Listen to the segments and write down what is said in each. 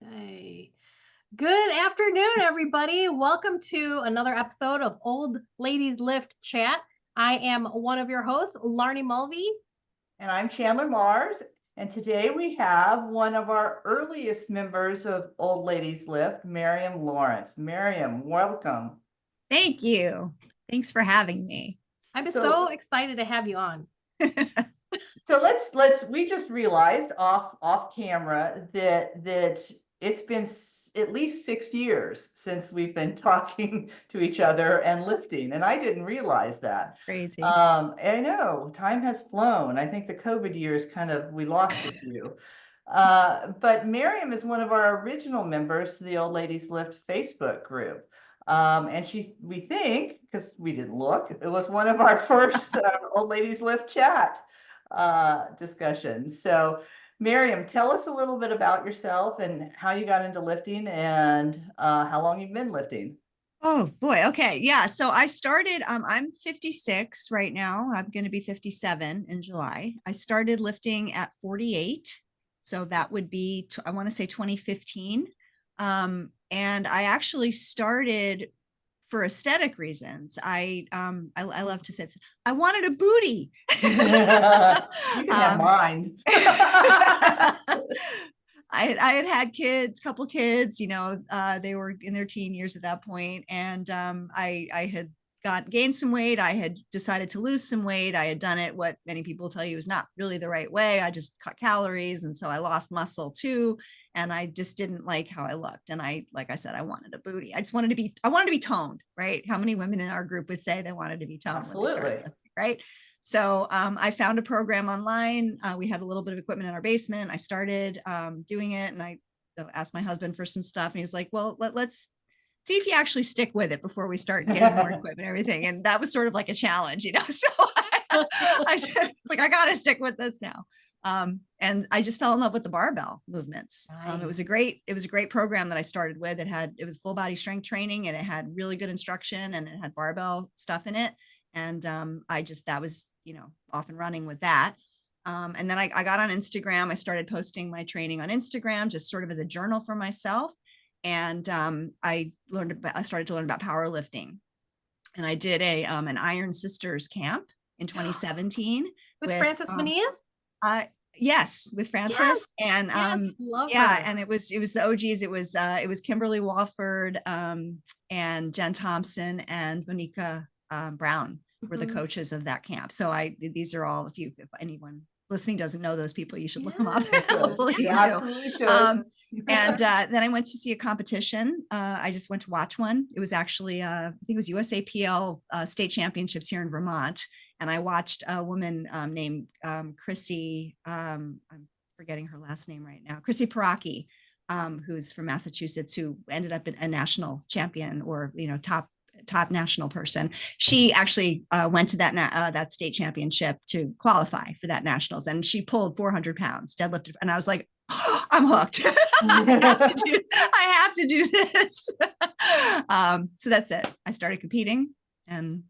Hey, good afternoon, everybody. Welcome to another episode of Old Ladies Lift Chat. I am one of your hosts, Larnie Mulvey. And I'm Chandler Mars. And today we have one of our earliest members of Old Ladies Lift, Miriam Lawrence. Miriam, welcome. Thank you. Thanks for having me. I'm So, so excited to have you on. so let's we just realized off camera that it's been at least 6 years since we've been talking to each other and lifting, and I didn't realize that. Crazy. I know time has flown. I think the COVID years we lost a few. But Miriam is one of our original members to the Old Ladies Lift Facebook group. And we think, because we didn't look, it was one of our first Old Ladies Lift chat discussions. So, Miriam, tell us a little bit about yourself and how you got into lifting and how long you've been lifting. Oh boy. Okay. Yeah. So I started, I'm 56 right now. I'm going to be 57 in July. I started lifting at 48. So that would be, I want to say 2015. And I actually started for aesthetic reasons. I love to say this. I wanted a booty. You can have mine. I had kids, couple kids, they were in their teen years at that point. And I had gained some weight. I had decided to lose some weight. I had done it, what many people tell you is not really the right way. I just cut calories. And so I lost muscle too. And I just didn't like how I looked. And like I said, I wanted a booty. I wanted to be toned, right? How many women in our group would say they wanted to be toned? Absolutely. Lifting, right? So I found a program online. We had a little bit of equipment in our basement. I started doing it, and I asked my husband for some stuff, and he's like, well, let's see if you actually stick with it before we start getting more equipment and everything. And that was sort of like a challenge, So I said, it's like, I got to stick with this now. And I just fell in love with the barbell movements. Nice. It was a great program that I started with. It was full body strength training, and it had really good instruction, and it had barbell stuff in it. And that was, off and running with that. And then I got on Instagram. I started posting my training on Instagram, just sort of as a journal for myself. And I started to learn about powerlifting. And I did an Iron Sisters camp in 2017 with Frances Menias? Yes, with Frances. Yes, and love yeah, her. and it was the OGs. It was Kimberly Wofford and Jen Thompson and Monica Brown were the coaches of that camp. So these are all, if anyone listening doesn't know those people, you should look them up. Hopefully you absolutely should. And then I went to see a competition. I just went to watch one. It was actually, I think it was USAPL state championships here in Vermont. And I watched a woman named Chrissy, I'm forgetting her last name right now, Chrissy Paraki, who's from Massachusetts, who ended up a national champion or, top national person. She actually went to that state championship to qualify for that nationals, and she pulled 400 pounds deadlifted, and I was like, oh, I'm hooked. I have to do this. So that's it. I started competing in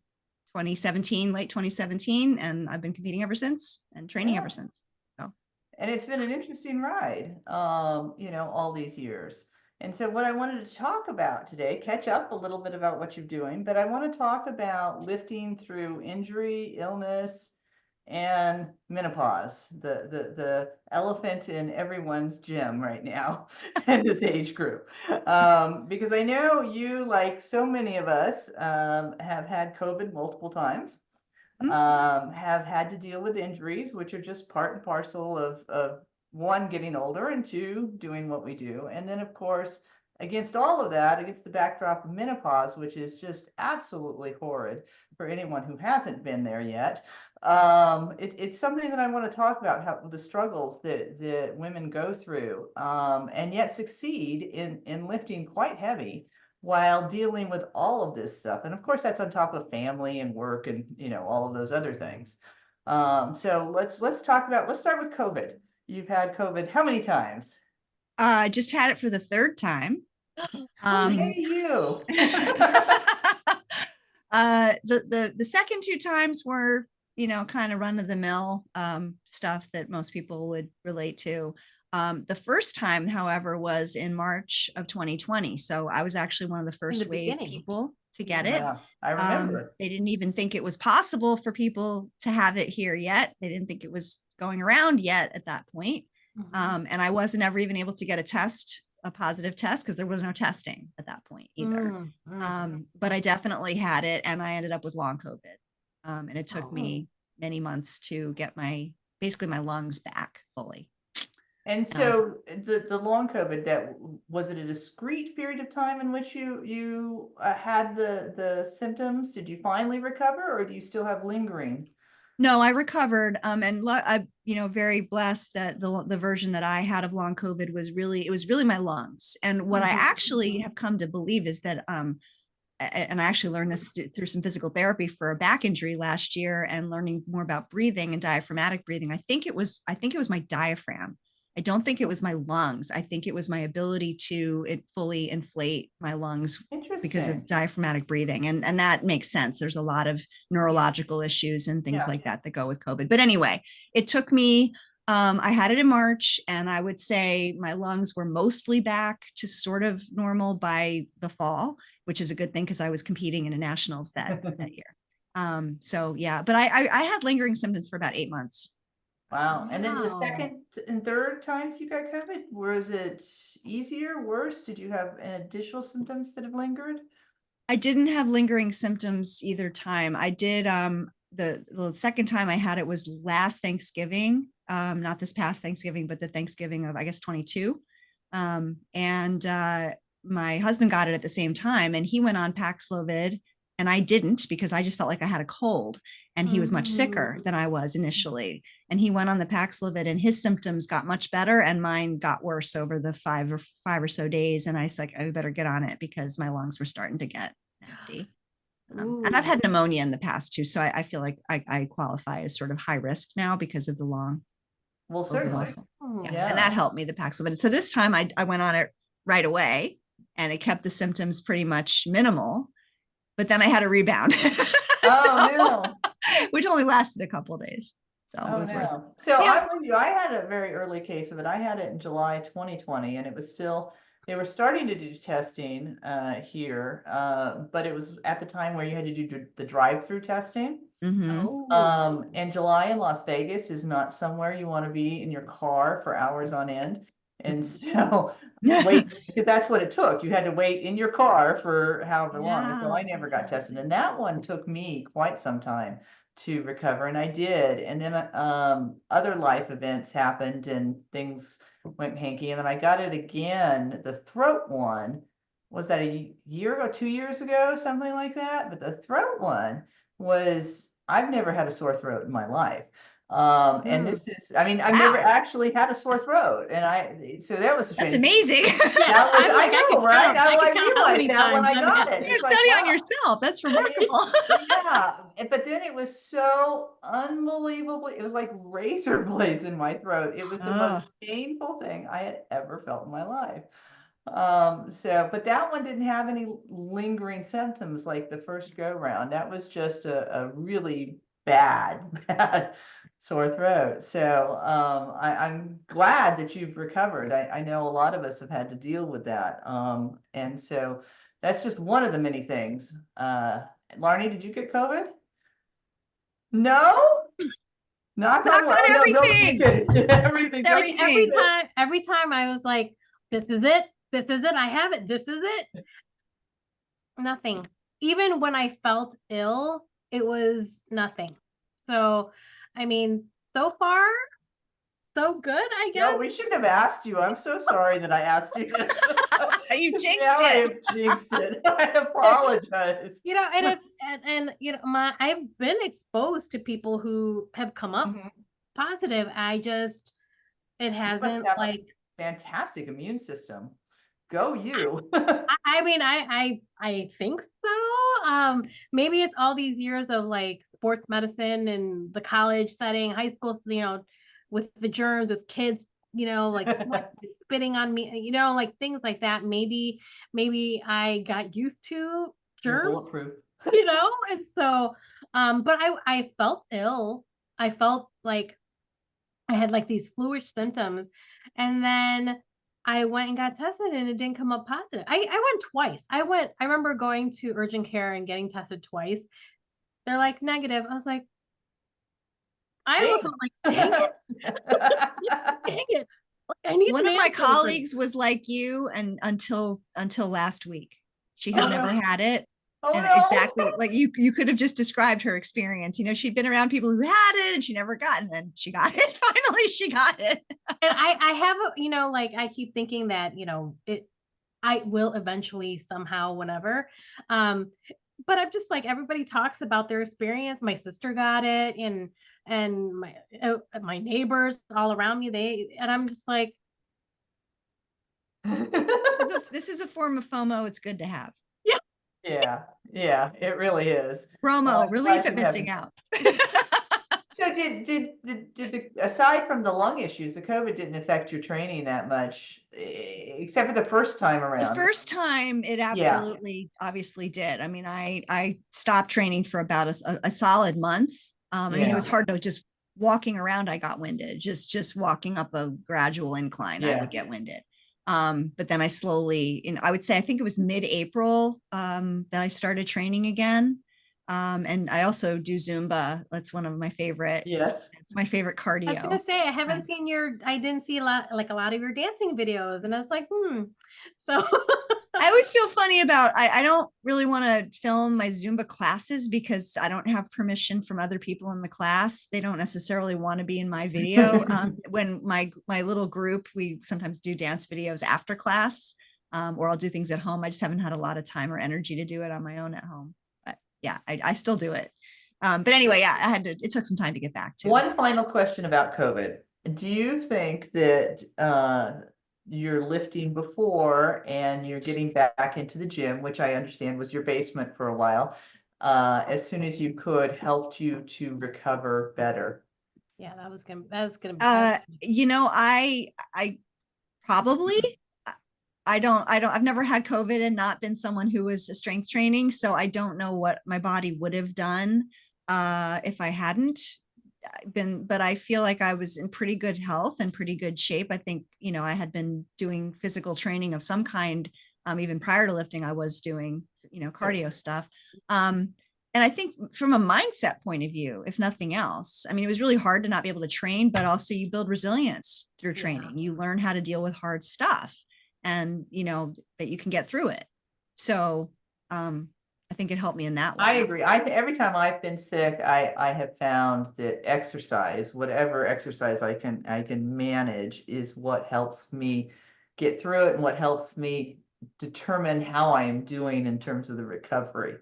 late 2017, and I've been competing ever since and training ever since. So. And it's been an interesting ride, all these years. And so what I wanted to talk about today, catch up a little bit about what you're doing, but I want to talk about lifting through injury, illness, and menopause, the elephant in everyone's gym right now in this age group. Because I know you, like so many of us, have had COVID multiple times, have had to deal with injuries, which are just part and parcel of one, getting older, and two, doing what we do. And then, of course, against all of that, against the backdrop of menopause, which is just absolutely horrid for anyone who hasn't been there yet. It's something that I want to talk about, how the struggles that women go through, and yet succeed in lifting quite heavy while dealing with all of this stuff. And of course, that's on top of family and work and, all of those other things. So let's start with COVID. You've had COVID how many times? I just had it for the third time. Hey, you. The second two times were kind of run of the mill stuff that most people would relate to. The first time, however, was in March of 2020. So I was actually one of the first wave beginning. people to get it. Yeah, I remember. They didn't even think it was possible for people to have it here yet. They didn't think it was going around yet at that point. And I wasn't ever even able to get a positive test, because there was no testing at that point either. But I definitely had it, and I ended up with long COVID. And it took me many months to get basically my lungs back fully. And so the long COVID, was it a discrete period of time in which you had the symptoms? Did you finally recover, or do you still have lingering? No, I recovered. And I'm, very blessed that the version that I had of long COVID was really my lungs. And what I actually have come to believe is that, and I actually learned this through some physical therapy for a back injury last year, and learning more about breathing and diaphragmatic breathing. I think it was my diaphragm. I don't think it was my lungs. I think it was my ability to fully inflate my lungs because of diaphragmatic breathing. And that makes sense. There's a lot of neurological issues and things like that go with COVID. But anyway, it took me, I had it in March, and I would say my lungs were mostly back to sort of normal by the fall, which is a good thing because I was competing in a nationals that year. So yeah, but I had lingering symptoms for about 8 months. Wow. And then the second and third times you got COVID, was it easier, worse? Did you have additional symptoms that have lingered? I didn't have lingering symptoms either time. I did, the second time I had it was last Thanksgiving, not this past Thanksgiving, but the Thanksgiving of, I guess, 22. And my husband got it at the same time, and he went on Paxlovid, and I didn't, because I just felt like I had a cold, and he was much sicker than I was initially. And he went on the Paxlovid, and his symptoms got much better, and mine got worse over the five or so days. And I was like, I better get on it because my lungs were starting to get nasty. And I've had pneumonia in the past too. So I feel like I qualify as sort of high risk now because of the long. Well, certainly. Yeah. And that helped me, the Paxlovid. So this time I went on it right away, and it kept the symptoms pretty much minimal. But then I had a rebound. No. Which only lasted a couple of days. So it was worth it. So I'm with you. I had a very early case of it. I had it in July 2020, and it was still, they were starting to do testing here, but it was at the time where you had to do the drive-through testing. And July in Las Vegas is not somewhere you want to be in your car for hours on end. And so wait, because that's what it took. You had to wait in your car for however long. So I never got tested. And that one took me quite some time to recover, and I did. And then other life events happened, and things went hanky. And then I got it again. The throat one, was that a year ago, 2 years ago, something like that? But the throat one was, I've never had a sore throat in my life. And this is, I mean, I've never actually had a sore throat, and so that was a shame. That's amazing. That was, I know, right? I realized that when I got it. You can study on yourself. That's remarkable. Yeah, but then it was so unbelievably, it was like razor blades in my throat. It was the most painful thing I had ever felt in my life. But that one didn't have any lingering symptoms like the first go round. That was just a really bad sore throat. So I'm glad that you've recovered. I know a lot of us have had to deal with that. And so that's just one of the many things. Larnie, did you get COVID? No? Not on everything. Everything. Every time I was like, this is it. This is it. I have it. This is it. Nothing. Even when I felt ill, it was nothing. So, I mean, so far, so good, I guess. No, we shouldn't have asked you. I'm so sorry that I asked you. You jinxed it. I have jinxed it. I apologize. And I've been exposed to people who have come up positive. It hasn't like fantastic immune system. Go you. I mean, I think so. Maybe it's all these years of like sports medicine and the college setting, high school, with the germs, with kids, like spitting on me, like things like that. Maybe I got used to germs, bulletproof. and so But I felt ill. I felt like I had like these fluish symptoms. And then I went and got tested and it didn't come up positive. I went twice. I remember going to urgent care and getting tested twice. They're like negative. I was like, I almost was like, dang it. Dang it. Like, I need One an of my answer. colleagues was like you, and until last week, she had Oh, never no. had it. Oh, And no. exactly like you could have just described her experience. You know, she'd been around people who had it and she never got it, and then she got it. Finally, she got it. And I have a, like I keep thinking that, I will eventually somehow, whenever. Um, but I'm just like, everybody talks about their experience. My sister got it, and my neighbors all around me, and I'm just like, This is a form of FOMO. It's good to have. yeah. Yeah, it really is. Well, Promo, I'm relief glad at you're having missing out. So aside from the lung issues, the COVID didn't affect your training that much, except for the first time The around. first time it Yeah. absolutely obviously did. I mean, I stopped training for about a solid month. I mean, it was Yeah. hard to just walking around, I got winded. Just walking up a gradual incline, I Yeah. would get winded. But then I slowly, I would say, I think it was mid-April that I started training again. And I also do Zumba. That's one of my favorite. Yes. It's my favorite I was gonna cardio. say I didn't see a lot of your dancing videos, and I was like, So I always feel funny about I don't really want to film my Zumba classes because I don't have permission from other people in the class. They don't necessarily want to be in my video. When my little group, we sometimes do dance videos after class, or I'll do things at home. I just haven't had a lot of time or energy to do it on my own at home. But yeah, I still do it. But anyway, yeah, it took some time to get back to. One final question about COVID. Do you think that you're lifting before and you're getting back into the gym, which I understand was your basement for a while, as soon as you could, helped you to recover better? yeah, that was gonna I probably I've never had COVID and not been someone who was a strength training, so I don't know what my body would have done if I hadn't been, but I feel like I was in pretty good health and pretty good shape. I think, I had been doing physical training of some kind. Even prior to lifting, I was doing, cardio stuff. And I think from a mindset point of view, if nothing else, I mean, it was really hard to not be able to train, but also you build resilience through training. You learn how to deal with hard stuff and, that you can get through it. So, I think it helped me in that way. I agree. Every time I've been sick, I have found that exercise, whatever exercise I can manage, is what helps me get through it and what helps me determine how I am doing in terms of the recovery.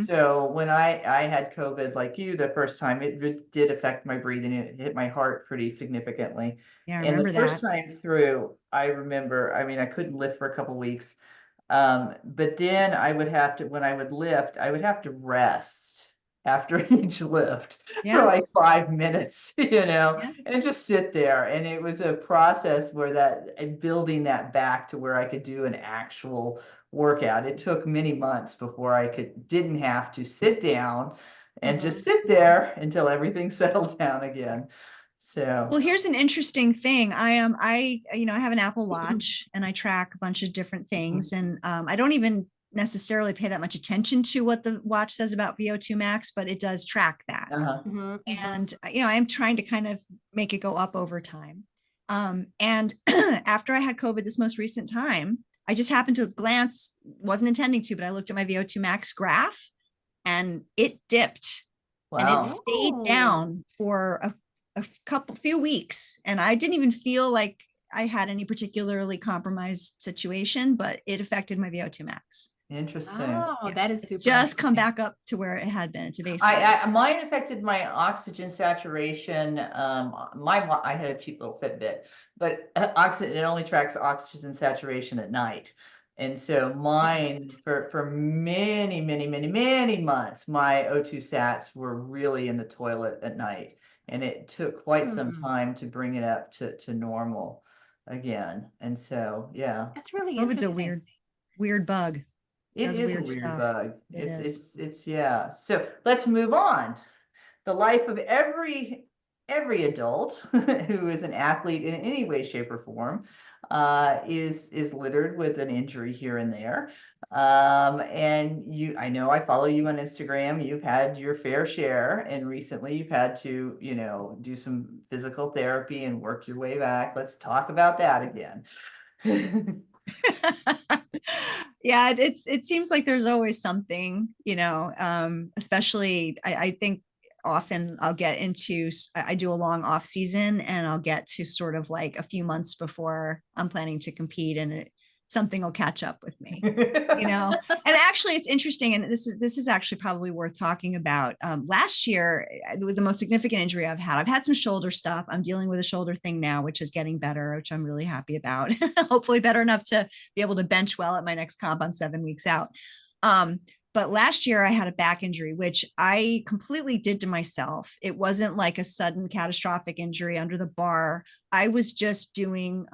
So when I had COVID like you the first time, it did affect my breathing. It hit my heart pretty significantly. Yeah, I And the remember first that. time through, I remember, I mean, I couldn't lift for a couple weeks. But then when I would lift, I would have to rest after each lift for Yeah. like 5 minutes, Yeah. and just sit there. And it was a process where building that back to where I could do an actual workout. It took many months before didn't have to sit down and just sit there until everything settled down again. So, Well, here's an interesting thing. I have an Apple Watch and I track a bunch of different things. And I don't even necessarily pay that much attention to what the watch says about VO2 max, but it does track that. And, I am trying to kind of make it go up over time. And after I had COVID this most recent time, I just happened to glance, wasn't intending to, but I looked at my VO2 max graph and it dipped and it stayed down for a few weeks. And I didn't even feel like I had any particularly compromised situation, but it affected my VO2 max. interesting. Oh, that is super. It's just come back up to where it had been. It's a baseline. Mine affected my oxygen saturation. I had a cheap little Fitbit, but it only tracks oxygen saturation at night. And so mine for many, many, many, many months, my O2 sats were really in the toilet at night. And it took quite some time to bring it up to normal again. And so, yeah. That's really COVID's a interesting. weird bug. It does is a weird weird stuff. bug. It is. It's yeah. So let's move on. The life of every adult who is an athlete in any way, shape, or form is littered with an injury here and there. And I know I follow you on Instagram. You've had your fair share, and recently you've had to, do some physical therapy and work your way back. Let's talk about that again. Yeah, it seems like there's always something, especially I think often I'll get into, I do a long off season and I'll get to sort of like a few months before I'm planning to compete, and something will catch up with me. And actually it's interesting, and this is actually probably worth talking about. Last year, with the most significant injury I've had some shoulder stuff. I'm dealing with a shoulder thing now, which is getting better, which I'm really happy about. Hopefully better enough to be able to bench well at my next comp. I'm 7 weeks out. But last year I had a back injury, which I completely did to myself. It wasn't like a sudden catastrophic injury under the bar. I was just doing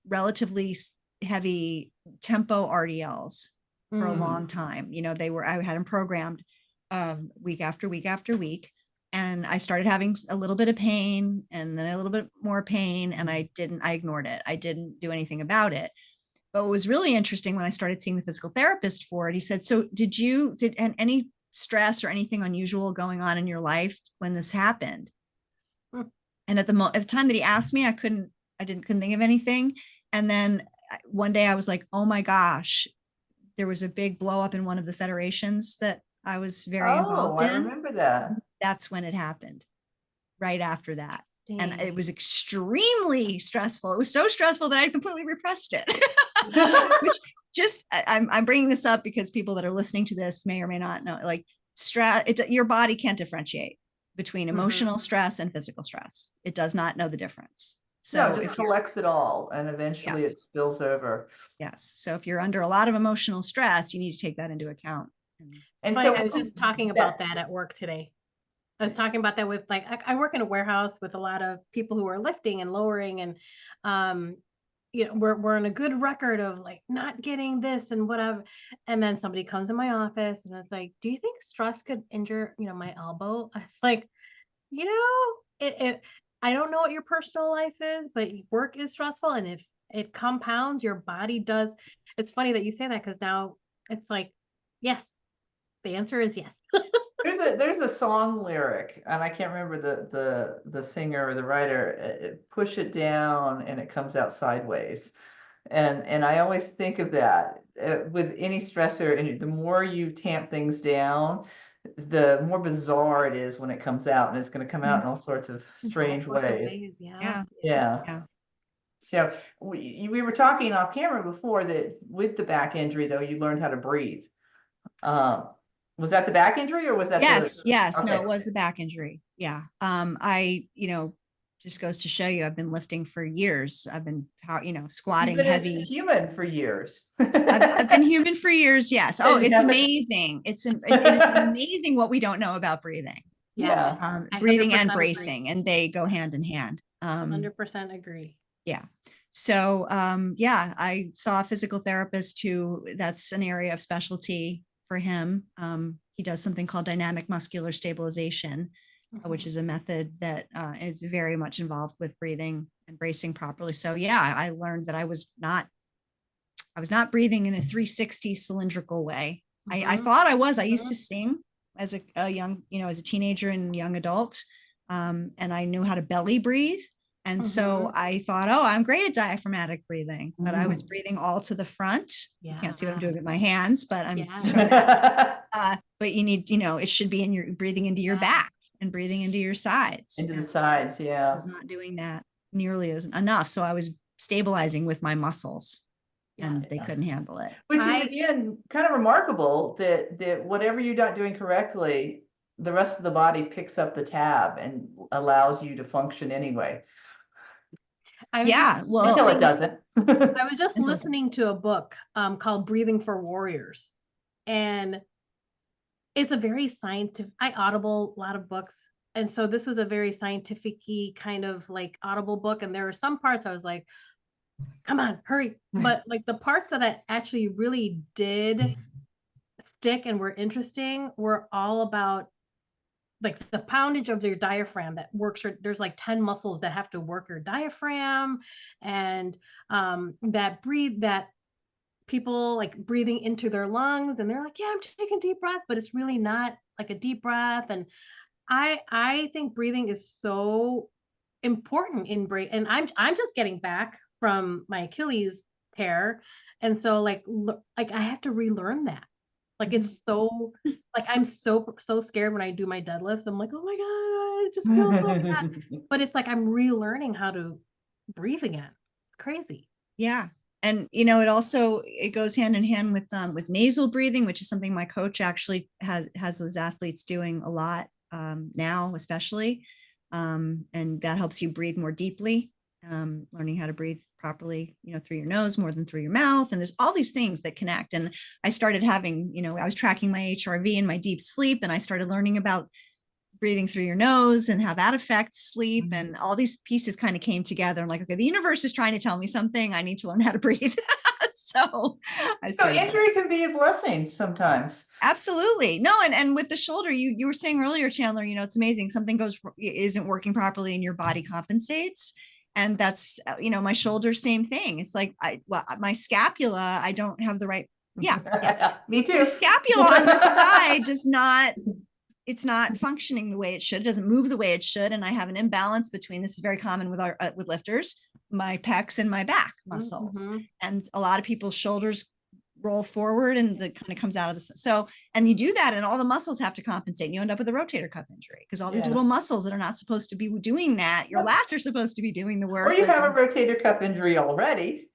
relatively heavy tempo RDLs for a long time. I had them programmed week after week after week. And I started having a little bit of pain and then a little bit more pain. And I ignored it. I didn't do anything about it. But what was really interesting when I started seeing the physical therapist for it, he said, so did any stress or anything unusual going on in your life when this happened? And at the time that he asked me, I couldn't think of anything. And then one day I was like, oh my gosh, there was a big blow up in one of the federations that I was very involved in. I remember that. That's when it happened, right after that. And it was extremely stressful. It was so stressful that I completely repressed it. Which I'm bringing this up because people that are listening to this may or may not know, like stress, your body can't differentiate between emotional stress and physical stress. It does not know the difference. So it just collects it all and eventually it spills over. Yes. So if you're under a lot of emotional stress, you need to take that into account. And so I was just talking about that at work today. I was talking about that with I work in a warehouse with a lot of people who are lifting and lowering, and we're on a good record of like not getting this and whatever. And then somebody comes in my office and it's like, do you think stress could injure, my elbow? I was like, I don't know what your personal life is, but work is stressful. And if it compounds, your body does. It's funny that you say that, because now it's like, yes, the answer is yes. There's a song lyric, and I can't remember the singer or the writer. Push it down and it comes out sideways. And I always think of that with any stressor, and the more you tamp things down, the more bizarre it is when it comes out, and it's going to come out in all sorts of strange ways. Yeah. So we were talking off camera before that with the back injury, though, you learned how to breathe. Was that the back injury or was that yes. Okay. No, it was the back injury. Yeah. I just goes to show you, I've been lifting for years. I've been squatting heavy. Human for years. I've been human for years. Yes. Oh, it's amazing. It's amazing what we don't know about breathing. Yeah. Breathing and bracing, agree. And they go hand in hand. 100% agree. Yeah. So, I saw a physical therapist that's an area of specialty for him. He does something called dynamic muscular stabilization, which is a method that is very much involved with breathing and bracing properly. So I learned that I was not breathing in a 360 cylindrical way. I thought I was. I used to sing as a young, as a teenager and young adult. And I knew how to belly breathe. And so I thought, oh, I'm great at diaphragmatic breathing, but I was breathing all to the front. You can't see what I'm doing with my hands, but I'm but you need, it should be you're breathing into your back and breathing into your sides. Into the sides, yeah. I was not doing that nearly as enough. So I was stabilizing with my muscles and they couldn't handle it. Which is, again, kind of remarkable that whatever you're not doing correctly, the rest of the body picks up the tab and allows you to function anyway. Until it doesn't. I was just listening to a book called Breathing for Warriors, and it's a very scientific. I audible a lot of books, and so this was a very scientific-y kind of like audible book, and there were some parts I was like, come on, hurry. But like the parts that I actually really did stick and we're interesting, we're all about like the poundage of your diaphragm that works there's like 10 muscles that have to work your diaphragm, and that people like breathing into their lungs, and they're like, yeah, I'm taking deep breath, but it's really not like a deep breath. And I think breathing is so important in breath. And I'm just getting back from my Achilles tear, and so like like I have to relearn that. Like it's so like I'm so scared when I do my deadlifts. I'm like, oh my god, it just feels so bad. But it's like I'm relearning how to breathe again. It's crazy. Yeah. And it goes hand in hand with nasal breathing, which is something my coach actually has those athletes doing a lot now, especially. And that helps you breathe more deeply, learning how to breathe properly, through your nose more than through your mouth. And there's all these things that connect. And I started having, I was tracking my HRV and my deep sleep, and I started learning about breathing through your nose and how that affects sleep. And all these pieces kind of came together. I'm like, okay, the universe is trying to tell me something. I need to learn how to breathe. So injury can be a blessing sometimes. Absolutely. No, and with the shoulder, you were saying earlier, Chandler, it's amazing. Something isn't working properly and your body compensates. And that's, my shoulder, same thing. It's like my scapula, I don't have the right. Yeah. Me too. The scapula on this side it's not functioning the way it should. It doesn't move the way it should. And I have an imbalance between, this is very common with lifters, my pecs and my back muscles. Mm-hmm. And a lot of people's shoulders roll forward and that kind of comes out of the, so, and you do that and all the muscles have to compensate and you end up with a rotator cuff injury because all these little muscles that are not supposed to be doing that, your lats are supposed to be doing the work. Or you have a rotator cuff injury already.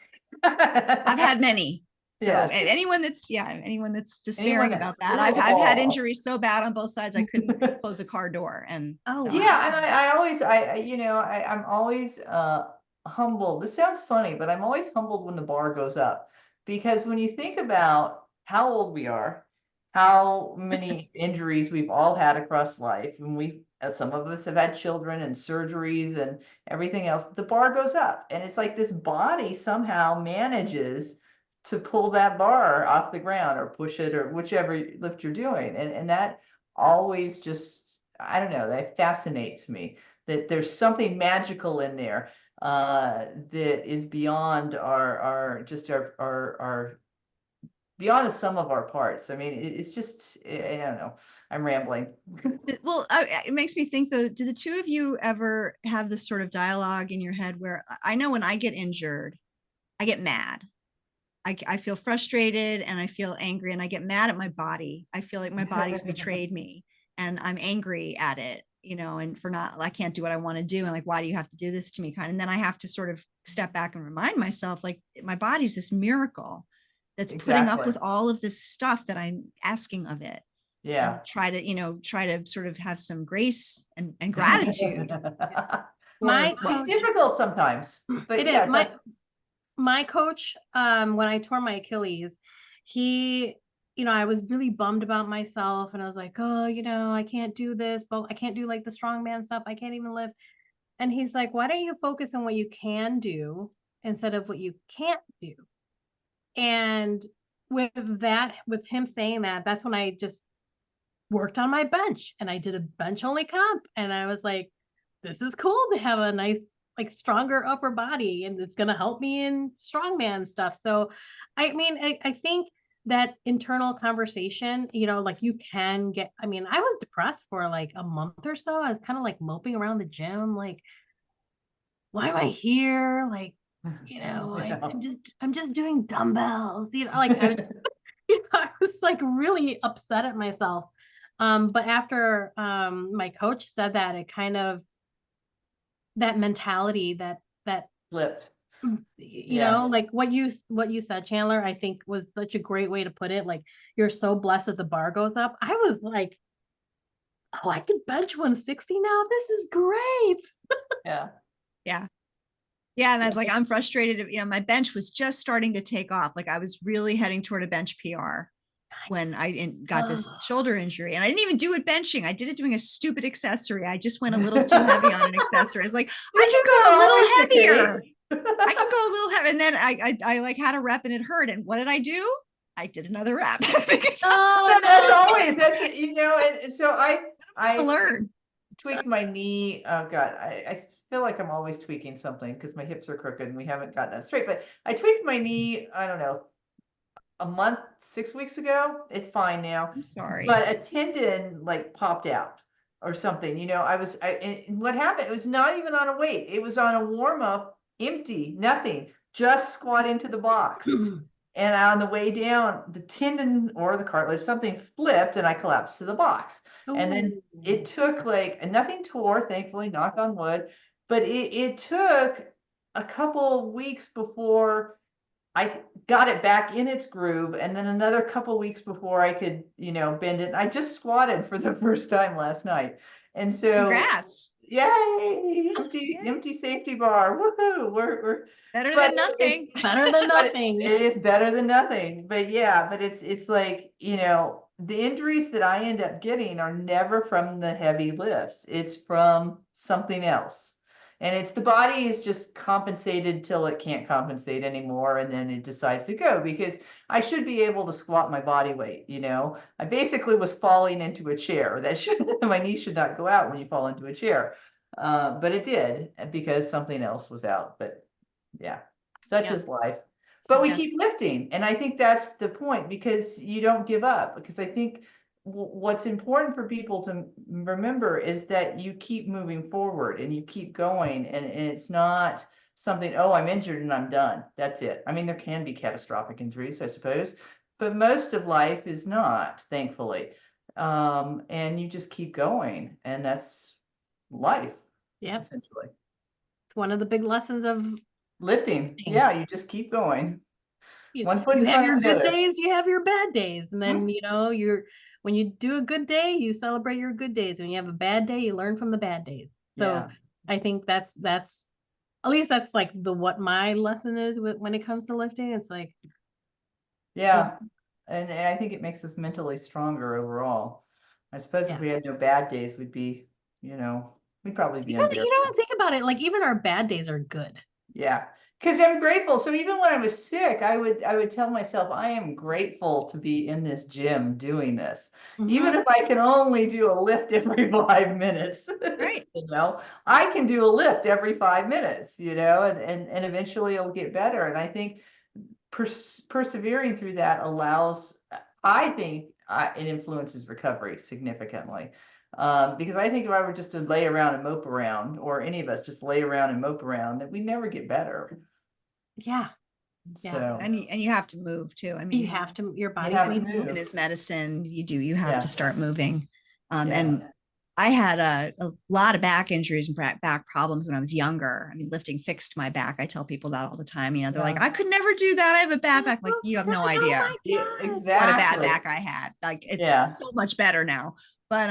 I've had many. So Yes. anyone that's despairing about that. I've had injuries so bad on both sides I couldn't close a car door. And oh so. Yeah, and I'm always humbled. This sounds funny, but I'm always humbled when the bar goes up, because when you think about how old we are, how many injuries we've all had across life, and some of us have had children and surgeries and everything else, the bar goes up, and it's like this body somehow manages to pull that bar off the ground or push it or whichever lift you're doing. And that always just, I don't know, that fascinates me, that there's something magical in there that is beyond our beyond the sum of our parts. I mean, it's just, I don't know, I'm rambling. Well, it makes me think do the two of you ever have this sort of dialogue in your head where I know when I get injured, I get mad. I feel frustrated and I feel angry and I get mad at my body. I feel like my body's betrayed me and I'm angry at it, and for I can't do what I want to do. And like, why do you have to do this to me? And then I have to sort of step back and remind myself, like, my body's this miracle that's putting up with all of this stuff that I'm asking of it. Yeah. And try to sort of have some grace and gratitude. It's difficult sometimes, but it yes, is. My coach, when I tore my Achilles, he, I was really bummed about myself and I was like, oh, I can't do this, but I can't do like the strongman stuff. I can't even lift. And he's like, why don't you focus on what you can do instead of what you can't do? And with him saying that, that's when I just worked on my bench and I did a bench only comp. And I was like, this is cool to have a nice, like, stronger upper body, and it's going to help me in strongman stuff. So, I mean, I think that internal conversation, like you can get, I mean, I was depressed for like a month or so. I was kind of like moping around the gym, like, why am I here? Like, I'm just doing dumbbells, like I was just, I was like really upset at myself. But after my coach said that, it kind of, that mentality that flipped. Like what you said, Chandler, I think was such a great way to put it. Like, you're so blessed that the bar goes up. I was like, oh, I could bench 160 now. This is great. Yeah. And I was like, I'm frustrated. My bench was just starting to take off. Like, I was really heading toward a bench PR when I got this shoulder injury, and I didn't even do it benching. I did it doing a stupid accessory. I just went a little too heavy on an accessory. I was like, I can go a little heavier. I can go a little heavy. And then I like had a rep and it hurt. And what did I do? I did another rep because Oh, That's no. always, that's, and so I I learned. tweaked my knee. Oh God, I feel like I'm always tweaking something because my hips are crooked and we haven't gotten that straight. But I tweaked my knee, I don't know, a month, 6 weeks ago. It's fine now. I'm sorry. But a tendon like popped out or something. And what happened? It was not even on a weight. It was on a warm up, empty, nothing, just squat into the box. And on the way down, the tendon or the cartilage, something flipped and I collapsed to the box. And then it took and nothing tore, thankfully, knock on wood, but it took a couple weeks before I got it back in its groove, and then another couple weeks before I could, bend it. I just squatted for the first time last night. And so, Congrats. yay, empty, Yay. empty safety bar. Woohoo. We're Better but than nothing. Better than but nothing. it is better than nothing. But yeah, but it's like, the injuries that I end up getting are never from the heavy lifts. It's from something else. And it's the body is just compensated till it can't compensate anymore. And then it decides to go because I should be able to squat my body weight. I basically was falling into a chair that my knee should not go out when you fall into a chair. But it did because something else was out. But yeah, such Yeah. is life. But we Yes. keep lifting. And I think that's the point because you don't give up. Because I think what's important for people to remember is that you keep moving forward and you keep going. And it's not something, oh, I'm injured and I'm done. That's it. I mean, there can be catastrophic injuries, I suppose. But most of life is not, thankfully. And you just keep going. And that's life, Yep. essentially. It's one of the big lessons of Lifting. Yeah, you just keep going. you, One foot you in have front your of the good other. days, you have your bad days. And then, when you do a good day, you celebrate your good days. When you have a bad day, you learn from the bad days. So Yeah. I think that's at least that's like what my lesson is when it comes to lifting. It's like, Yeah. And I think it makes us mentally stronger overall. I suppose Yeah. if we had no bad days, we'd be, we'd probably be even, unbearable. think about it, like even our bad days are good. Yeah. Because I'm grateful. So even when I was sick, I would tell myself, I am grateful to be in this gym doing this. Even Mhm. if I can only do a lift every 5 minutes. Right. I can do a lift every 5 minutes, and eventually it'll get better. And I think persevering through that allows, I think, it influences recovery significantly. Because I think if I were just to lay around and mope around, or any of us just lay around and mope around, that we never get better. Yeah. So And you have to move too. I mean, You have to, your body have to needs move. in his medicine, you have Yeah. to start moving. Yeah. And I had a lot of back injuries and back problems when I was younger. I mean, lifting fixed my back. I tell people that all the time. They're like, I could never do that. I have a bad back. Like, you have no idea Oh my Yeah, God. what a exactly. bad back I had. Like, it's Yeah. so much better now. But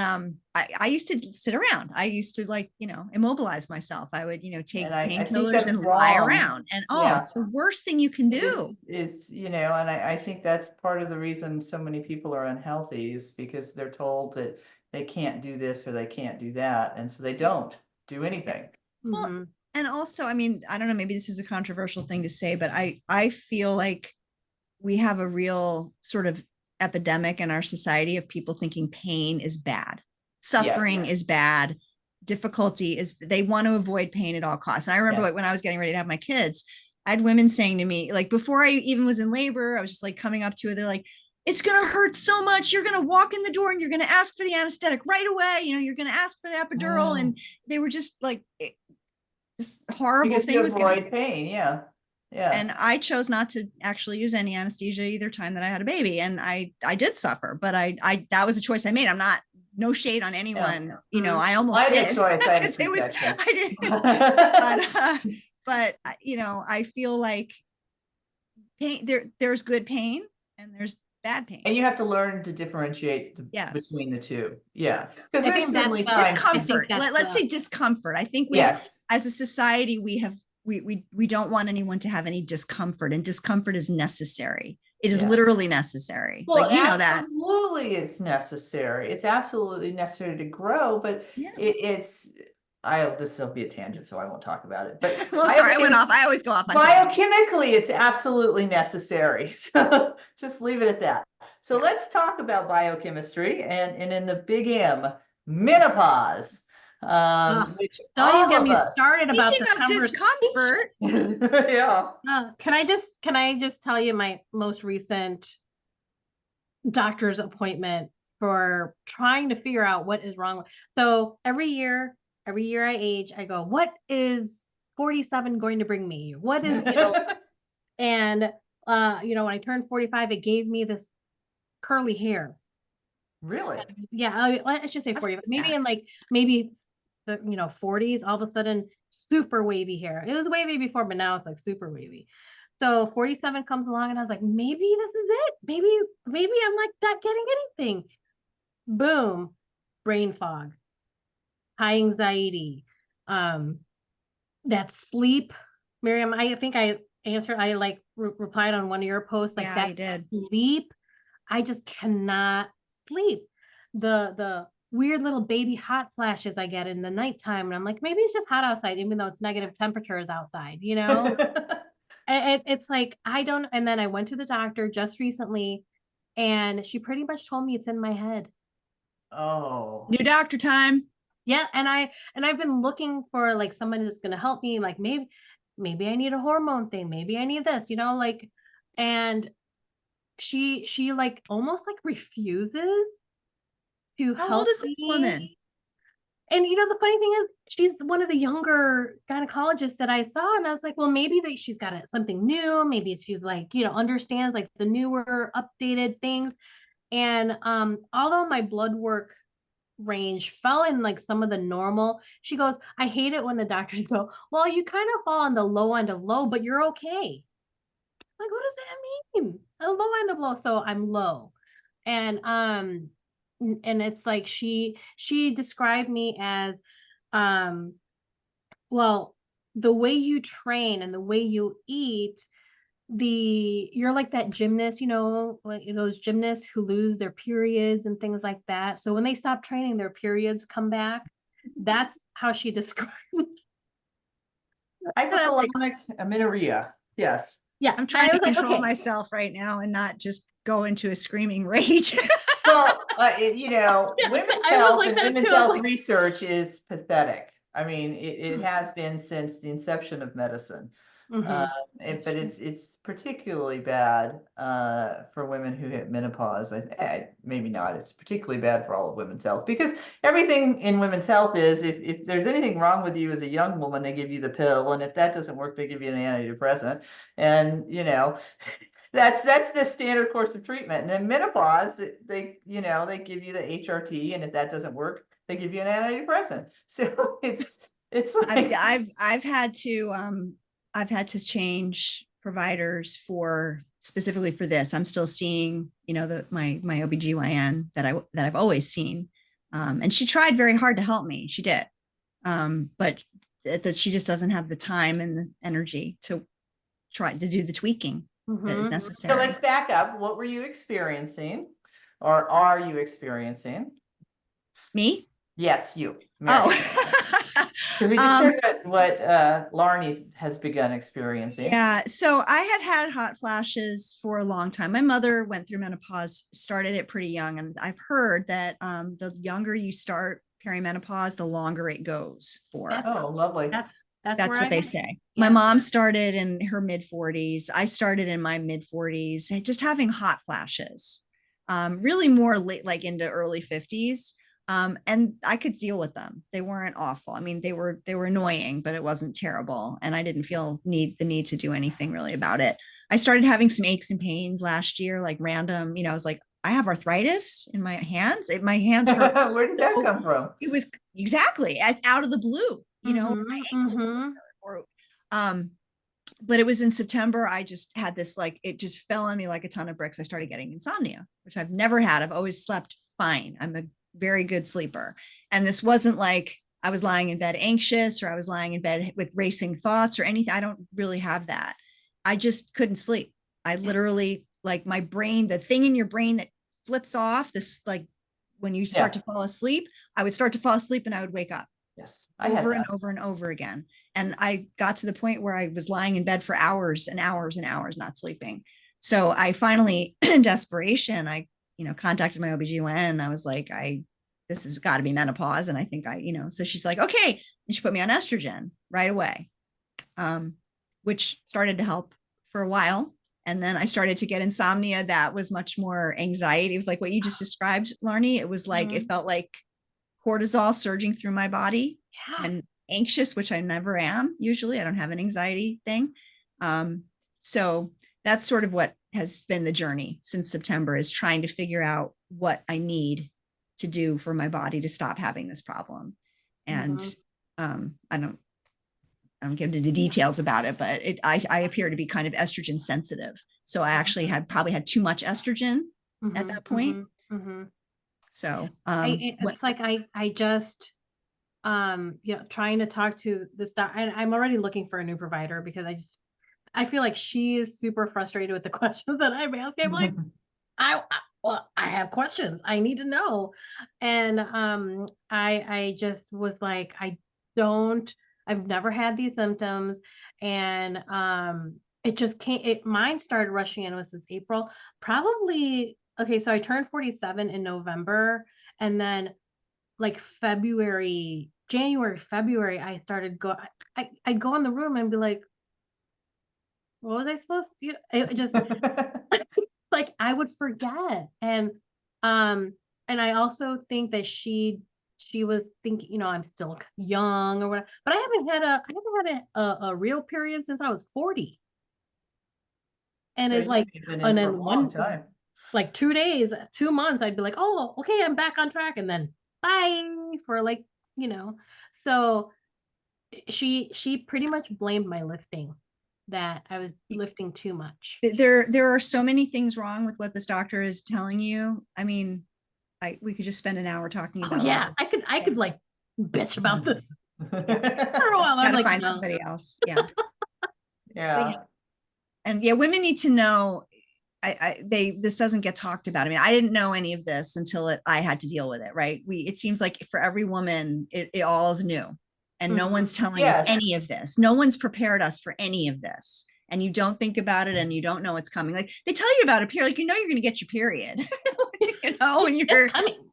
I used to sit around. I used to immobilize myself. I would, take And I think painkillers that's and lie wrong. around. And Yeah. it's the worst thing you can do. And I think that's part of the reason so many people are unhealthy is because they're told that they can't do this or they can't do that. And so they don't do anything. Well, Mhm. and also, I mean, I don't know, maybe this is a controversial thing to say, but I feel like we have a real sort of epidemic in our society of people thinking pain is bad, suffering is bad, difficulty is, they want to avoid pain at all costs. And I remember Yes. when I was getting ready to have my kids, I had women saying to me, like, before I even was in labor, I was just like coming up to it. They're like, it's going to hurt so much. You're going to walk in the door and you're going to ask for the anesthetic right away. You're going to ask for the epidural. And they were just like, this horrible Because thing you was going to avoid pain. Yeah. Yeah. And I chose not to actually use any anesthesia either time that I had a baby. And I did suffer, but I that was a choice I made. I'm not, no shade on anyone. I almost I had did. a choice. I had a Because it was, C-section. I did. But I feel like pain, there's good pain and there's bad pain. And you have to learn to differentiate Yes. between the two. Yes. I Because there's think that's certainly the- times. Discomfort. that's Let's the- say discomfort. I think we, Yes. as a society, we don't want anyone to have any discomfort, and discomfort is necessary. It is Yeah. literally necessary. Well, Like, that. absolutely it's necessary. It's absolutely necessary to grow, but Yeah. it's this will be a tangent, so I won't talk about it. But Well, sorry, I went off. I always go off on tangents. biochemically, it's absolutely necessary. So just leave it at that. So let's talk about biochemistry and in the big M, menopause. Which Don't you all get of me us. started about Speaking this of conversation. discomfort, Yeah. Can I just tell you my most recent doctor's appointment for trying to figure out what is wrong. So every year I age, I go, what is 47 going to bring me? What is, and when I turned 45, it gave me this curly hair. Really? Yeah, let's just say 40, maybe that. in like maybe the 40s, all of a sudden super wavy hair. It was wavy before, but now it's like super wavy. So 47 comes along and I was like, maybe this is it. Maybe I'm like not getting anything. Boom, brain fog, high anxiety, that sleep. Miriam, I think I answered, I like replied on one of your posts, like Yeah, you that did. sleep. I just cannot sleep. The weird little baby hot flashes I get in the nighttime. And I'm like, maybe it's just hot outside, even though it's negative temperatures outside, It's like, I don't, and then I went to the doctor just recently and she pretty much told me it's in my head. Oh. New doctor time. Yeah. And I've been looking for like someone who's going to help me. Like maybe I need a hormone thing. Maybe I need this, and she like almost like refuses to How old help is this me. woman? And the funny thing is, she's one of the younger gynecologists that I saw, and I was like, well, maybe that she's got something new. Maybe she's like, understands like the newer, updated things. And although my blood work range fell in like some of the normal, she goes, I hate it when the doctors go, well, you kind of fall on the low end of low, but you're okay. Like, what does that mean? A low end of low, so I'm low, and it's like she described me as um well, the way you train and the way you eat, you're like that gymnast, like those gymnasts who lose their periods and things like that. So when they stop training, their periods come back. That's how she described it. And I was like, Hypothalamic amenorrhea. Yes. yeah. I'm trying I to was like, control okay. myself right now and not just go into a screaming rage. Well, Yes, women's I was health like and that women's too. I was health like, research is pathetic. I mean, it has been since the inception of medicine. mhm. But it's particularly bad for women who hit menopause. Maybe not. It's particularly bad for all of women's health because everything in women's health is if there's anything wrong with you as a young woman, they give you the pill, and if that doesn't work, they give you an antidepressant, and that's the standard course of treatment. And then menopause, they give you the HRT, and if that doesn't work, they give you an antidepressant. So it's like I've had to change providers specifically for this. I'm still seeing, my OBGYN that I've always seen. And she tried very hard to help me. She did. But that she just doesn't have the time and the energy to try to do the tweaking that is Mhm. So necessary. let's back up. What were you experiencing, or are you experiencing? Me? Yes, you. Mary. Oh. So we just heard what Larnie has begun experiencing. Yeah, so I had hot flashes for a long time. My mother went through menopause, started it pretty young, and I've heard that the younger you start perimenopause, the longer it goes for. Oh, lovely. That's what they say. Yeah. My mom started in her mid 40s. I started in my mid 40s, just having hot flashes, really more late, like into early 50s. And I could deal with them. They weren't awful. I mean, they were annoying, but it wasn't terrible. And I didn't feel the need to do anything really about it. I started having some aches and pains last year, like random, I was like, I have arthritis in my hands. My hands hurt. Where did that come from? It was exactly out of the blue, my ankles Mhm. or but it was in September. I just had this, like, it just fell on me like a ton of bricks. I started getting insomnia, which I've never had. I've always slept fine. I'm a very good sleeper. And this wasn't like I was lying in bed anxious or I was lying in bed with racing thoughts or anything. I don't really have that. I just couldn't sleep. I literally, like, my brain, the thing in your brain that flips off, this, like, when you start to fall asleep, I would start to fall asleep and I would wake up. Yes. I had over and that. over and over again. And I got to the point where I was lying in bed for hours and hours and hours, not sleeping. So I finally, in desperation, I, contacted my OBGYN. I was like, this has got to be menopause. And I think so she's like, okay. And she put me on estrogen right away, which started to help for a while. And then I started to get insomnia that was much more anxiety. It was like what you just described, Larnie. It was like, it felt like cortisol surging through my body Yeah. and anxious, which I never am. Usually I don't have an anxiety thing. So that's sort of what has been the journey since September, is trying to figure out what I need to do for my body to stop having this problem. And I don't get into the details about it, but I appear to be kind of estrogen sensitive. So I actually probably had too much estrogen at that point. So it's like I just trying to talk to this doc, and I'm already looking for a new provider because I feel like she is super frustrated with the questions that I'm asking. I'm like, well, I have questions. I need to know. And I just was like, I've never had these symptoms. And it just mine started rushing in, was this April, probably. Okay, so I turned 47 in November, and then like January, February, I started I'd go in the room and be like, what was I supposed to? It just like I would forget. And I also think that she was thinking, I'm still young or whatever, but I haven't had a real period since I was 40. And So it's you've like, been in and for a then long time. like 2 days, 2 months, I'd be like, oh, okay, I'm back on track. And then bye for like, you know, so she pretty much blamed my lifting, that I was lifting too much. there are so many things wrong with what this doctor is telling you. I mean, we could just spend an hour talking Oh about all yeah, this. I could like bitch about this Yeah. for a while. I'm Got to like, find no. somebody else. Yeah. Yeah. And yeah, women need to know. This doesn't get talked about. I mean, I didn't know any of this until I had to deal with it. Right. It seems like for every woman, it all is new, and no one's telling us Yes. any of this. No one's prepared us for any of this. And you don't think about it, and you don't know it's coming. Like they tell you about a period, like you're going to get your period. When you're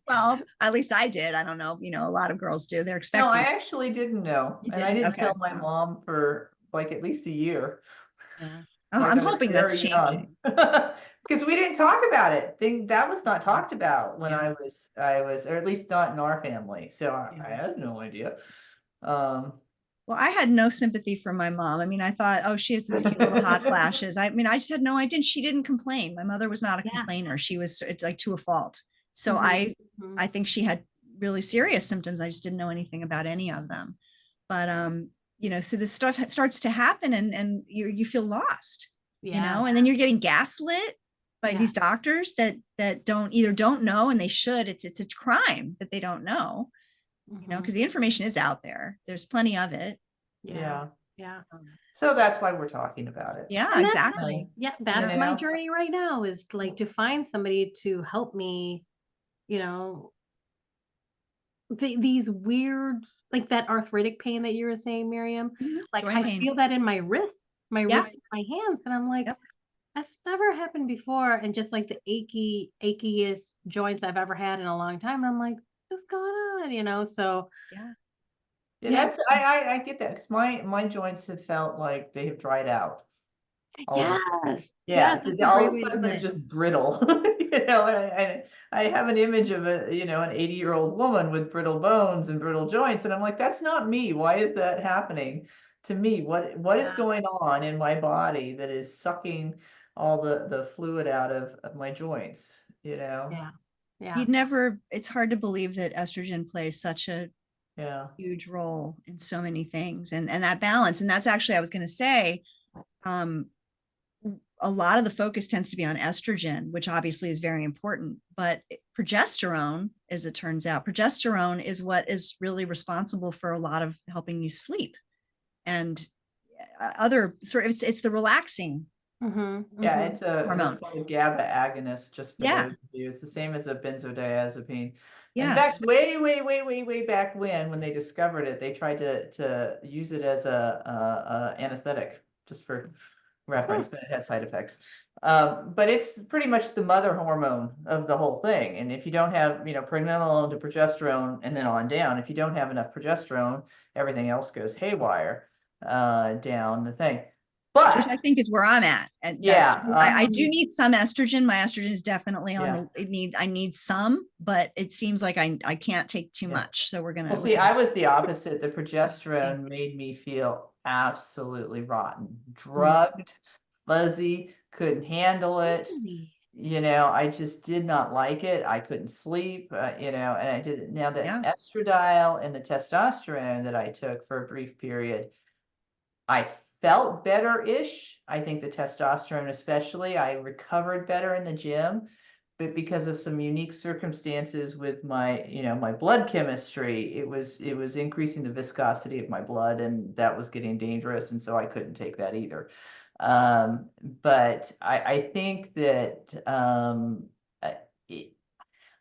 12. At least I did. I don't know. A lot of girls do. They're expecting. No, I actually didn't know, You and I didn't? didn't Okay. tell my mom for like at least a year. Yeah. So Oh, I I'm got it hoping that's very young. changing. Because we didn't talk about it. That was not talked about when Yeah. I was, or at least not in our family. So I Yeah. had no idea. Well, I had no sympathy for my mom. I mean, I thought, oh, she has these cute little hot flashes. I mean, I just had no idea. She didn't complain. My mother was not a complainer. It's like to a fault. So I think she had really serious symptoms. I just didn't know anything about any of them. But so this stuff starts to happen, and you feel lost. And then you're getting gaslit by these doctors that don't know, and they should. It's a crime that they don't know. Because the information is out there. There's plenty of it. Yeah. Yeah. So that's why we're talking about it. Yeah, And exactly. That's my journey right now, is like to find somebody to help me, these weird, like that arthritic pain that you were saying, Miriam. Like Joint I pain. feel that in my wrist, my hands. And I'm like, that's never happened before. And just like the achiest joints I've ever had in a long time. And I'm like, what's going on? So Yeah, I get that, because my joints have felt like they have dried out. All of a sudden. Yeah, that's a all great of a way to sudden put they're it. just brittle. I have an image of an 80-year-old woman with brittle bones and brittle joints, and I'm like, that's not me. Why is that happening to me? What is going on in my body that is sucking all the fluid out of my joints? Yeah. It's hard to believe that estrogen plays such a huge role in so many things, and that balance. And that's actually, I was going to say, a lot of the focus tends to be on estrogen, which obviously is very important, but progesterone, as it turns out, progesterone is what is really responsible for a lot of helping you sleep, and other sort of, it's the relaxing. Yeah, it's hormone. called a GABA agonist, just for those of you. It's the same as a benzodiazepine. In Yes. fact, way back when they discovered it, they tried to use it as a anesthetic, just for reference, but it has side effects. But it's pretty much the mother hormone of the whole thing. And if you don't have, pregnenolone to progesterone and then on down, if you don't have enough progesterone, everything else goes haywire down the thing. Which I But think is where I'm at. And that's, yeah, I do need some estrogen. My estrogen is definitely on I need some, but it seems like I can't take too much. So we're well, gonna. see, I was the opposite. The progesterone made me feel absolutely rotten, drugged, fuzzy, couldn't handle it. Really? I just did not like it. I couldn't sleep, and I did. Now the Yeah. estradiol and the testosterone that I took for a brief period, I felt better-ish. I think the testosterone especially, I recovered better in the gym, but because of some unique circumstances with my, my blood chemistry, it was increasing the viscosity of my blood, and that was getting dangerous, and so I couldn't take that either. But I think that uh,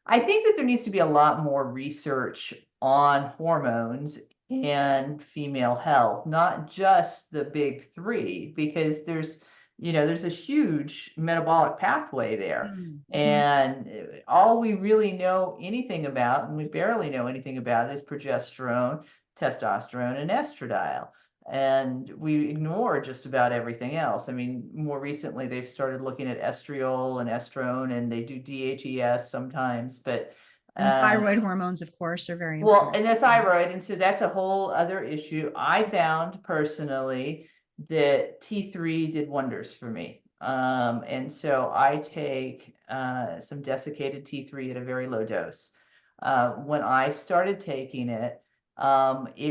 I think that there needs to be a lot more research on hormones and female health, not just the big three, because there's a huge metabolic pathway there. And all we really know anything about, and we barely know anything about, is progesterone, testosterone, and estradiol. And we ignore just about everything else. I mean, more recently, they've started looking at estriol and estrone, and they do DHES sometimes, but And thyroid hormones, of course, are very well, important. and the thyroid, and so that's a whole other issue. I found personally that T3 did wonders for me. And so I take some desiccated T3 at a very low dose. When I started taking it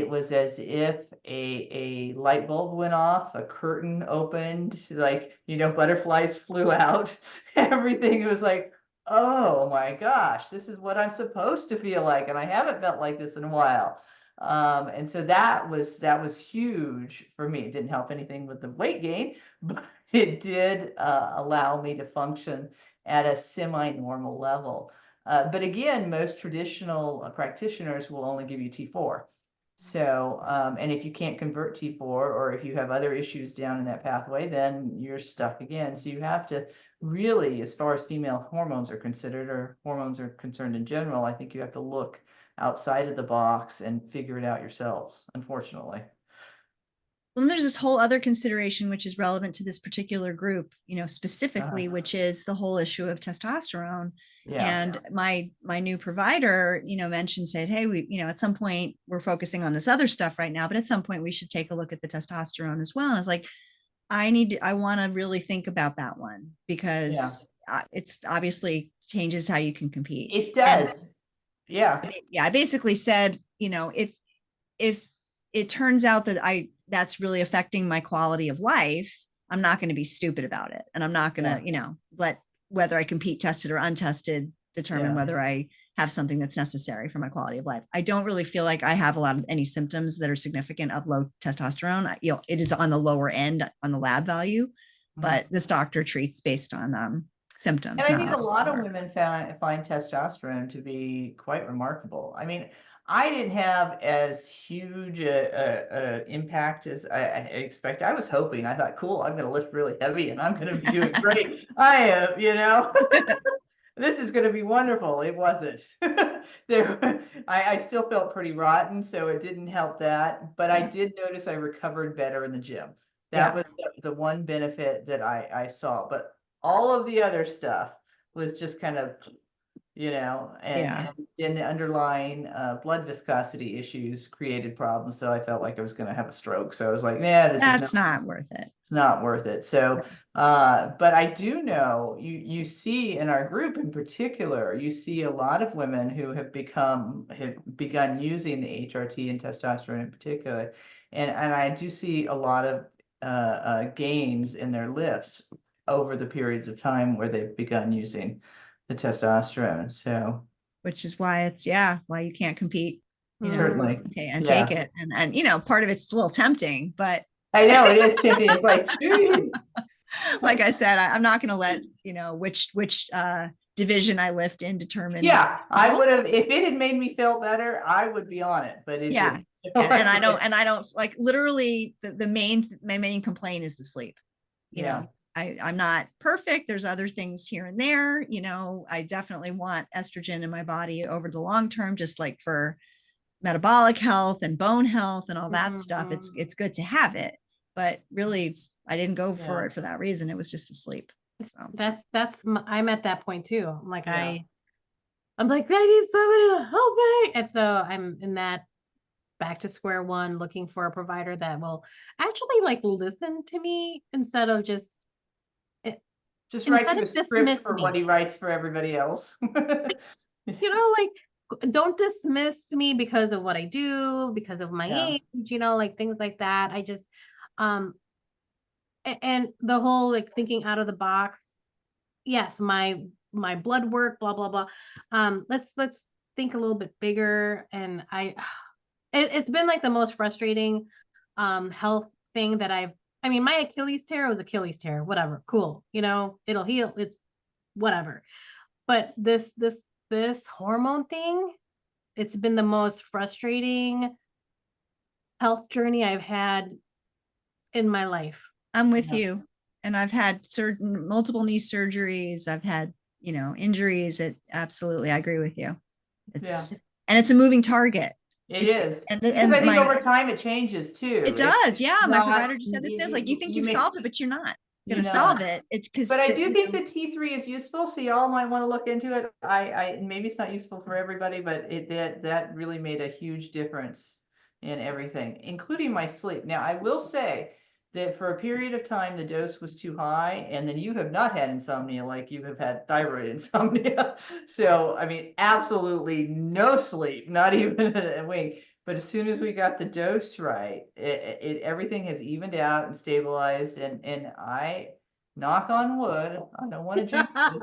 was as if a light bulb went off, a curtain opened, like, butterflies flew out, everything. It was like, oh my gosh, this is what I'm supposed to feel like, and I haven't felt like this in a while. And so that was huge for me. It didn't help anything with the weight gain, but it did allow me to function at a semi-normal level. But again, most traditional practitioners will only give you T4. So, and if you can't convert T4, or if you have other issues down in that pathway, then you're stuck again. So you have to really, as far as female hormones are considered, or hormones are concerned in general, I think you have to look outside of the box and figure it out yourselves, unfortunately. Well, there's this whole other consideration which is relevant to this particular group, specifically, which is the whole issue of testosterone. And my new provider, mentioned, said, hey, we, at some point we're focusing on this other stuff right now, but at some point we should take a look at the testosterone as well. And I was like, I want to really think about that one, because it's obviously changes how you can compete. It does. And I basically said, if it turns out that that's really affecting my quality of life, I'm not going to be stupid about it. And I'm not going to, let whether I compete tested or untested determine whether I have something that's necessary for my quality of life. I don't really feel like I have a lot of any symptoms that are significant of low testosterone. It is on the lower end on the lab value, but this doctor treats based on symptoms. And I think a lot of women find testosterone to be quite remarkable. I mean, I didn't have as huge a impact as I expected. I was hoping. I thought, cool, I'm going to lift really heavy and I'm going to be doing great. I am, this is going to be wonderful. It wasn't. I still felt pretty rotten, so it didn't help that. But I did notice I recovered better in the gym. That was the one benefit that I saw. But all of the other stuff was just kind of, and then the underlying blood viscosity issues created problems. So I felt like I was going to have a stroke. So I was like, nah, that's not worth it. It's not worth it. So, but I do know you see in our group in particular, you see a lot of women who have begun using the HRT and testosterone in particular. And I do see a lot of gains in their lifts over the periods of time where they've begun using the testosterone. So, which is why it's why you can't compete, certainly, and take it. And part of it's a little tempting, but I know it is tempting. It's like, like I said, I'm not going to let which division I lift in determine. Yeah, I health. would have, if it had made me feel better, I would be on it, but it Yeah. didn't. And I don't like, literally my main complaint is the sleep. You Yeah. know, I'm not perfect. There's other things here and there. You know, I definitely want estrogen in my body over the long term, just like for metabolic health and bone health and all that stuff. It's good to have it, but really I didn't go for it for that reason. It was just the sleep. So I'm at that point too. I'm like, Yeah. I'm like, I need somebody to help me. And so I'm in that back to square one, looking for a provider that will actually like listen to me instead of just write you a script dismiss for me. what he writes for everybody else. You know, like don't dismiss me because of what I do, because of my age, you know, like things like that. I just and the whole like thinking out of the box. Yes, my blood work, blah blah blah. Let's think a little bit bigger. And it's been like the most frustrating health thing that I mean, my Achilles tear was Achilles tear, whatever, cool, you know, it'll heal, it's whatever. But this hormone thing, it's been the most frustrating health journey I've had in my life. I'm with you. And I've had multiple knee surgeries. I've had, you know, injuries. Absolutely, I agree with you. And it's a moving target. It is. And because I think over time it changes too. It does. Yeah. My provider just said this. Like, you think you've solved it, but you're not going to solve it. It's because. But I do think the T3 is useful, so y'all might want to look into it. Maybe it's not useful for everybody, but that really made a huge difference in everything, including my sleep. Now, I will say that for a period of time, the dose was too high, and then you have not had insomnia like you have had thyroid insomnia. So, I mean, absolutely no sleep, not even a wink. But as soon as we got the dose right, everything has evened out and stabilized, and I, knock on wood, I don't want to jinx this,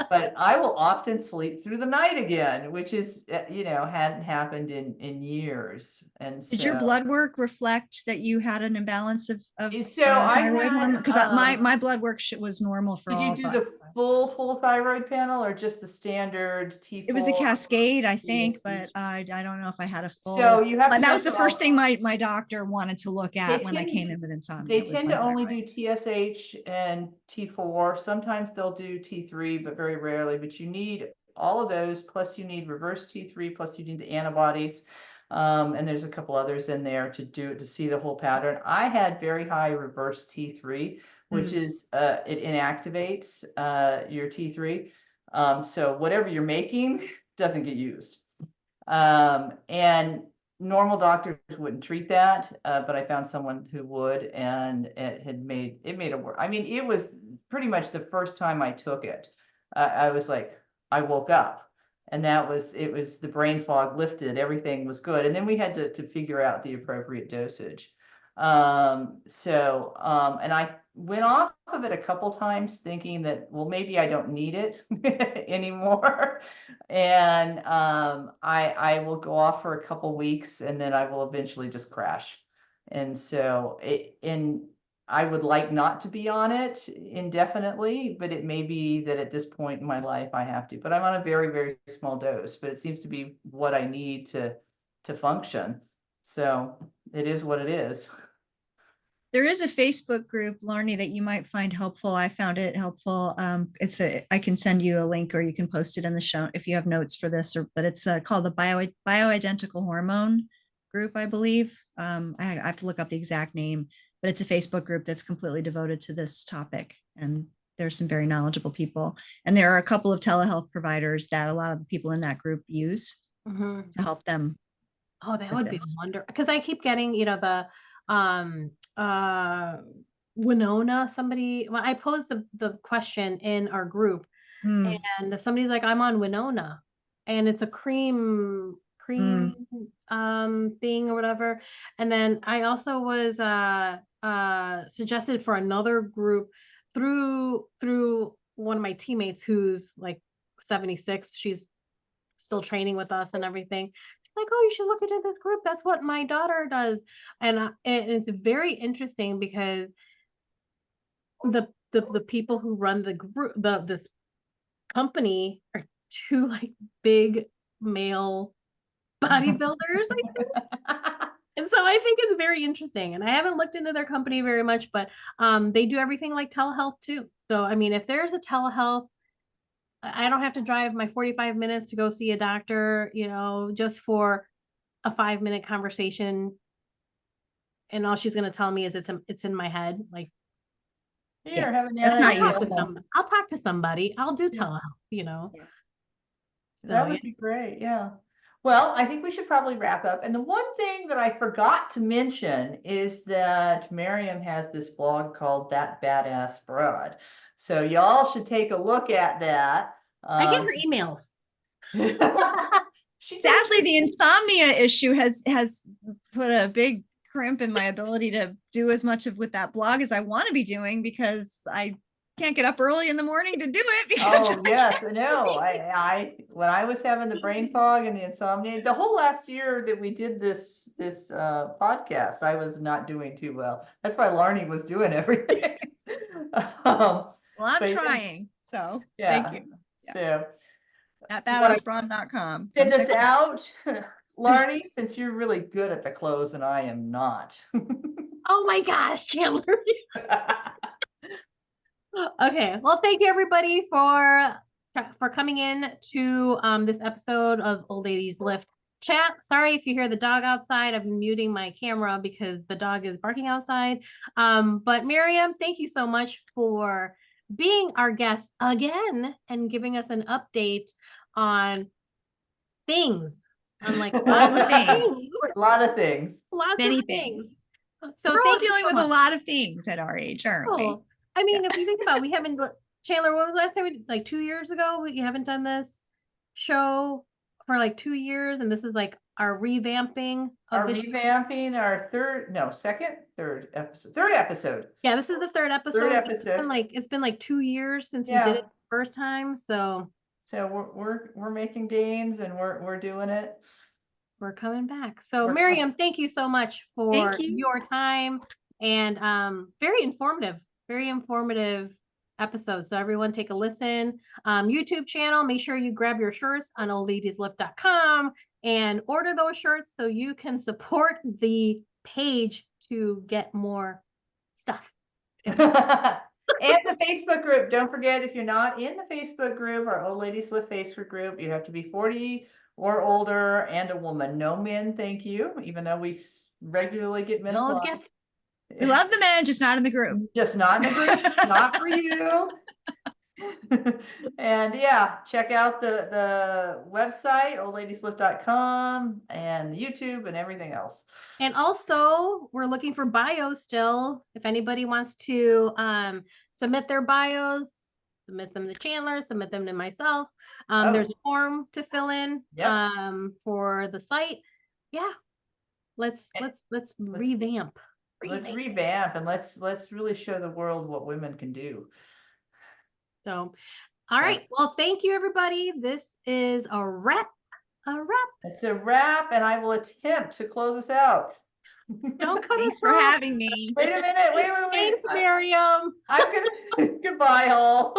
but I will often sleep through the night again, which is, you know, hadn't happened in years. And did your blood work reflect that you had an imbalance of thyroid hormone? Because my blood work was normal for all. Did you do the full thyroid panel or just the standard T4? It was a cascade, I think, but I don't know if I had a full. So you have to. That was the first thing my doctor wanted to look at when I came in with insomnia. They tend to only do TSH and T4. Sometimes they'll do T3, but very rarely. But you need all of those, plus you need reverse T3, plus you need the antibodies. And there's a couple others in there to see the whole pattern. I had very high reverse T3, which is it inactivates your T3. So whatever you're making doesn't get used. And normal doctors wouldn't treat that, but I found someone who would, and it made it work. I mean, it was pretty much the first time I took it. I was like, I woke up, and it was the brain fog lifted, everything was good. And then we had to figure out the appropriate dosage. And I went off of it a couple times thinking that, well, maybe I don't need it anymore. And I will go off for a couple weeks, and then I will eventually just crash. And so I would like not to be on it indefinitely, but it may be that at this point in my life I have to. But I'm on a very, very small dose, but it seems to be what I need to function. So it is what it is. There is a Facebook group, Larnie, that you might find helpful. I found it helpful. I can send you a link, or you can post it in the show if you have notes for this. But it's called the Bioidentical Hormone Group, I believe. I have to look up the exact name, but it's a Facebook group that's completely devoted to this topic. And there's some very knowledgeable people. And there are a couple of telehealth providers that a lot of the people in that group use to help them. Oh, that would be wonderful. Because I keep getting, you know, the Winona, somebody, when I posed the question in our group, and somebody's like, I'm on Winona, and it's a cream thing or whatever. And then I also was suggested for another group through one of my teammates who's like 76. She's still training with us and everything. Like, oh, you should look into this group. That's what my daughter does. And it's very interesting because the people who run the group, this company are two like big male bodybuilders, I think. And so I think it's very interesting. And I haven't looked into their company very much, but they do everything like telehealth too. So I mean, if there's a telehealth, I don't have to drive my 45 minutes to go see a doctor, just for a 5-minute conversation. And all she's gonna tell me is it's in my head. Like, Here, have a That's not nanny. useful. I'll talk to somebody. I'll do Yeah. telehealth. Yeah. So That would be great, yeah. Well, I think we should probably wrap up. And the one thing that I forgot to mention is that Miriam has this blog called That Badass Broad. So y'all should take a look at that. I get her emails. Sadly, the insomnia issue has put a big crimp in my ability to do as much of with that blog as I want to be doing, because I can't get up early in the morning to do it. Because yes, no, I when I was having the brain fog and the insomnia, the whole last year that we did this podcast, I was not doing too well. That's why Larnie was doing everything. Well, I'm but trying. So yeah, thank you. so At you wanna badassbroad.com. send us out, Larnie, since you're really good at the clothes and I am not. Oh my gosh, Chandler. Okay. Well, thank you everybody for coming in to this episode of Old Ladies Lift Chat. Sorry if you hear the dog outside. I've been muting my camera because the dog is barking outside. But Miriam, thank you so much for being our guest again and giving us an update on things. On like All the things. A lot of things. Lots Many of things. So We're all thank you dealing so with much. a lot of things at our age, aren't we? Oh, I mean, if you think about it, we haven't, Chandler, when was the last time like 2 years ago? We haven't done this show for like 2 years, and this is like our revamping of Our revamping our third episode. Yeah, this is the third episode. Third but episode. It's been like 2 years since we Yeah. did it the first time, so we're making gains and we're doing it. we're coming back. So We're Miriam, thank you so much for Thank you. your time, and very informative episode. So everyone take a listen. YouTube channel, make sure you grab your shirts on oldladieslift.com and order those shirts so you can support the page to get more stuff. And the Facebook group, don't forget, if you're not in the Facebook group, our Old Ladies Lift Facebook group, you have to be 40 or older and a woman. No men, thank you, even though we regularly get men. We love the men, just not in the group. Just not in the group, not for you. And yeah, check out the website, oldladieslift.com, and YouTube and everything else. And also, we're looking for bios still. If anybody wants to submit their bios, submit them to Chandler, submit them to myself. There's a form to fill in for the site. Yeah. Let's revamp. Let's revamp and let's really show the world what women can do. So, all right. Well, thank you, everybody. This is a wrap. It's a wrap, and I will attempt to close us out. Don't cut Thanks us for off. having me. Wait a minute. Wait. Thanks, Miriam. I'm gonna goodbye, all.